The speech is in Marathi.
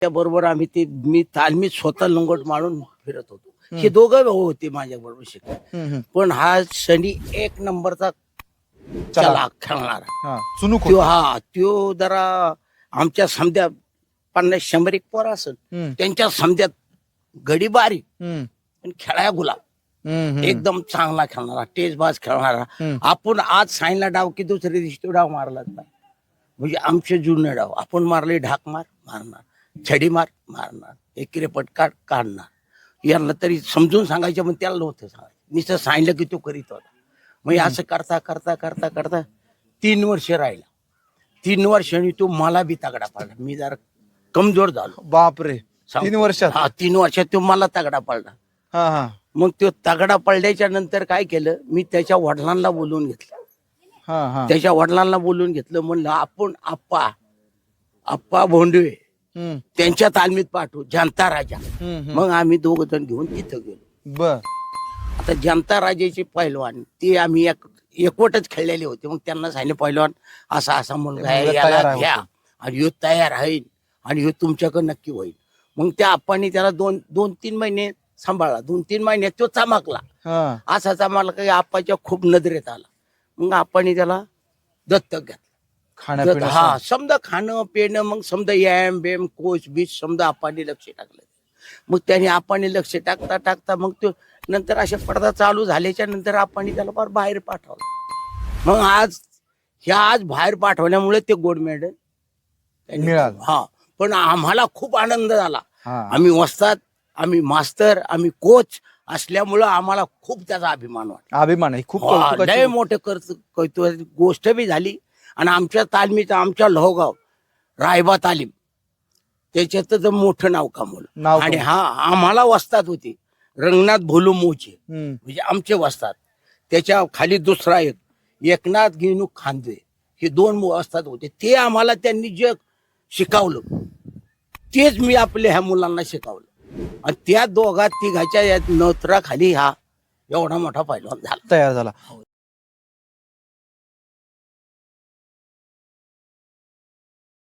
त्याबरोबर आम्ही ते मी स्वतः लंगोट मारून फिरत होतो. हे दोघं भाऊ होते माझ्या बरोबर शिकत. पण हा शनी एक नंबरचा चला खेळणारा सुनूक त्यो जरा आमच्या समध्या 50-100 एक पोर असेल त्यांच्या समध्यात गडी बारीक पण खेळाया गुलाब एकदम चांगला खेळणारा टेजबाज खेळणारा. आपण आज साईनला डाव की दुसऱ्या दिवशी डाव मारलाच नाही. म्हणजे आमचे जुने डाव आपण मारले ढाक मारणार छडी मारणार एकिरे पटकाट काढणार. यांना तरी समजून सांगायचं पण त्याला नव्हतं सांगायचं. नुसतं सांगितलं की तो करीत होता. मग असं करता करता करता करता 3 वर्ष राहिला. 3 वर्षांनी तो मला बी तगडा पडला. मी जरा कमजोर झालो. बापरे 3 वर्षात 3 वर्षात तो मला तगडा पडला. मग तो तगडा पडल्याच्या नंतर काय केलं मी त्याच्या वडिलांना बोलवून घेतलं. त्याच्या वडिलांना बोलवून घेतलं. म्हणलं आपण आप्पा भोंडवे त्यांच्या तालमीत पाठवू जनता राजा. मग आम्ही 2 जण घेऊन तिथं गेलो. आता जनता राजाचे पैलवान ते आम्ही एकवटच खेळलेले होते. मग त्यांना सांगितलं पैलवान असा मुलगा आहे याला घ्या आणि ह्यो तयार राहील आणि ह्यो तुमच्याकडे नक्की होईल. मग त्या आप्पांनी त्याला 2-3 महिने सांभाळला. 2-3 महिन्यात तो चमकला. असा चमकला काही आप्पाच्या खूप नजरेत आला. मग आप्पांनी त्याला दत्तक घेतलं. समजा खाणं पिणं मग समजा याम बेम कोच बीच समजा आप्पांनी लक्ष टाकलं. मग त्याने आप्पांनी लक्ष टाकता टाकता मग तो नंतर अशा पडदा चालू झाल्याच्या नंतर आप्पांनी त्याला फार बाहेर पाठवलं. मग आज बाहेर पाठवल्यामुळे ते गोल्ड मेडल मिळालं. पण आम्हाला खूप आनंद झाला. आम्ही वस्ताद आम्ही मास्तर आम्ही कोच असल्यामुळं आम्हाला खूप त्याचा अभिमान वाटला. अभिमान आहे खूप लय मोठे गोष्ट बी झाली. आणि आमच्या तालमीचं आमच्या लोहगाव रायबा तालीम त्याच्यात मोठं नाव कमवलं. आणि आम्हाला वस्ताद होते रंगनाथ भोलू मोचे म्हणजे आमचे वस्ताद. त्याच्या खाली दुसरा एकनाथ गिनू खांदे हे 2 वस्ताद होते. ते आम्हाला त्यांनी जे शिकवलं तेच मी आपल्या ह्या मुलांना शिकवलं. आणि त्या 2-3 नोत्राखाली हा एवढा मोठा पैलवान झाला तयार झाला.